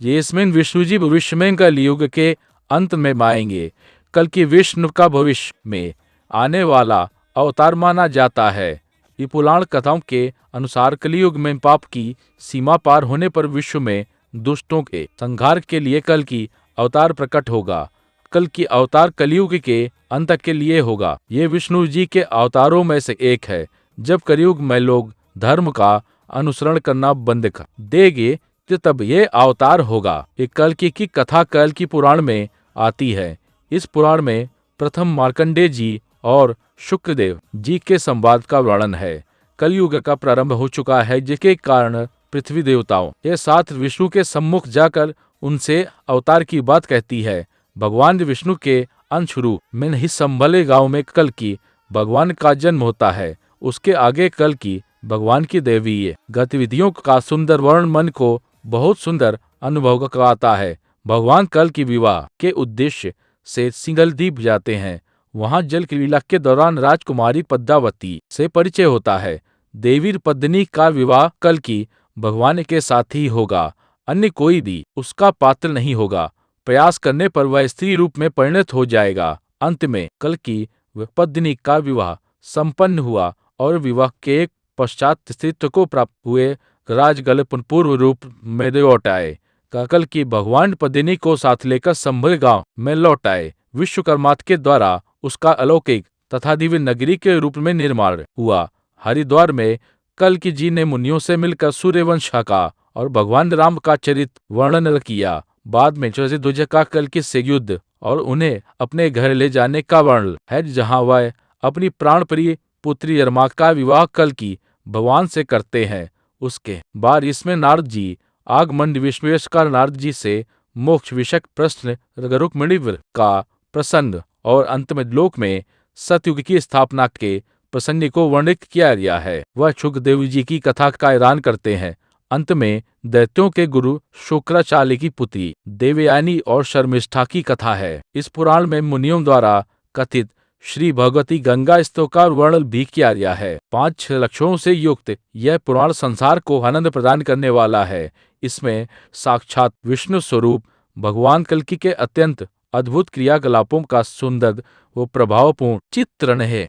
इसमें विष्णु जी भविष्य में कलयुग के अंत में आएंगे। कल की विष्णु का भविष्य में आने वाला अवतार माना जाता है। ये पुराण कथाओं के अनुसार कलयुग में पाप की सीमा पार होने पर विश्व में दुष्टों के संहार के लिए कल की अवतार प्रकट होगा। कल की अवतार कलयुग के अंत के लिए होगा। ये विष्णु जी के अवतारों में से एक है। जब कलयुग में लोग धर्म का अनुसरण करना बंद कर देंगे तो तब ये अवतार होगा। ये कल्कि की कथा कल्कि पुराण में आती है। इस पुराण में प्रथम मार्कंडेय जी और शुक्रदेव जी के संवाद का वर्णन है। कलयुग का प्रारंभ हो चुका है, जिसके कारण पृथ्वी देवताओं के साथ विष्णु के सम्मुख जाकर उनसे अवतार की बात कहती है। भगवान विष्णु के अंश रूप में ही संभले गांव में कल्कि भगवान का जन्म होता है। उसके आगे कल्कि भगवान की दैवीय गतिविधियों का सुंदर वर्णन मन को बहुत सुंदर अनुभव कराता है। भगवान कल की विवाह के उद्देश्य से सिंगल द्वीप जाते हैं। वहां जल क्रीड़ा के दौरान राजकुमारी पद्मावती से परिचय होता है। देवी पद्मिनी का विवाह कल की भगवान के साथ ही होगा। अन्य कोई भी उसका पात्र नहीं होगा। प्रयास करने पर वह स्त्री रूप में परिणत हो जाएगा। अंत में कल की पद्मिनी का विवाह संपन्न हुआ और विवाह के पश्चात स्त्रीत्व को प्राप्त हुए राजगल पूर्व रूप में लौट आए। कल की भगवान पद्मिनी को साथ लेकर संभल गांव में लौट आए। विश्वकर्मा के द्वारा उसका अलौकिक तथा दिव्य नगरी के रूप में निर्माण हुआ। हरिद्वार में कल की जी ने मुनियों से मिलकर सूर्यवंश का और भगवान राम का चरित्र वर्णन किया। बाद में चतुर्भुज का कल की से युद्ध और उन्हें अपने घर ले जाने का वर्णन है, जहां वह अपनी प्राण प्रिय पुत्री रमा का विवाह कल की भगवान से करते हैं। उसके बाद इसमें नारद जी आगमन विश्वेश का नारद जी से मोक्ष विषयक प्रश्न रुक्मिणी का प्रसंग और अंत में लोक में सतयुग की स्थापना के प्रसंग को वर्णित किया गया है। वह सुखदेव जी की कथा का ऐलान करते हैं। अंत में दैत्यों के गुरु शुक्राचार्य की पुत्री देवयानी और शर्मिष्ठा की कथा है। इस पुराण में मुनियों द्वारा कथित श्री भगवती गंगा स्तव का वर्णन भी किया गया है। 5-6 लक्षणों से युक्त यह पुराण संसार को आनंद प्रदान करने वाला है। इसमें साक्षात विष्णु स्वरूप भगवान कल्कि के अत्यंत अद्भुत क्रियाकलापों का सुंदर व प्रभावपूर्ण चित्रण है।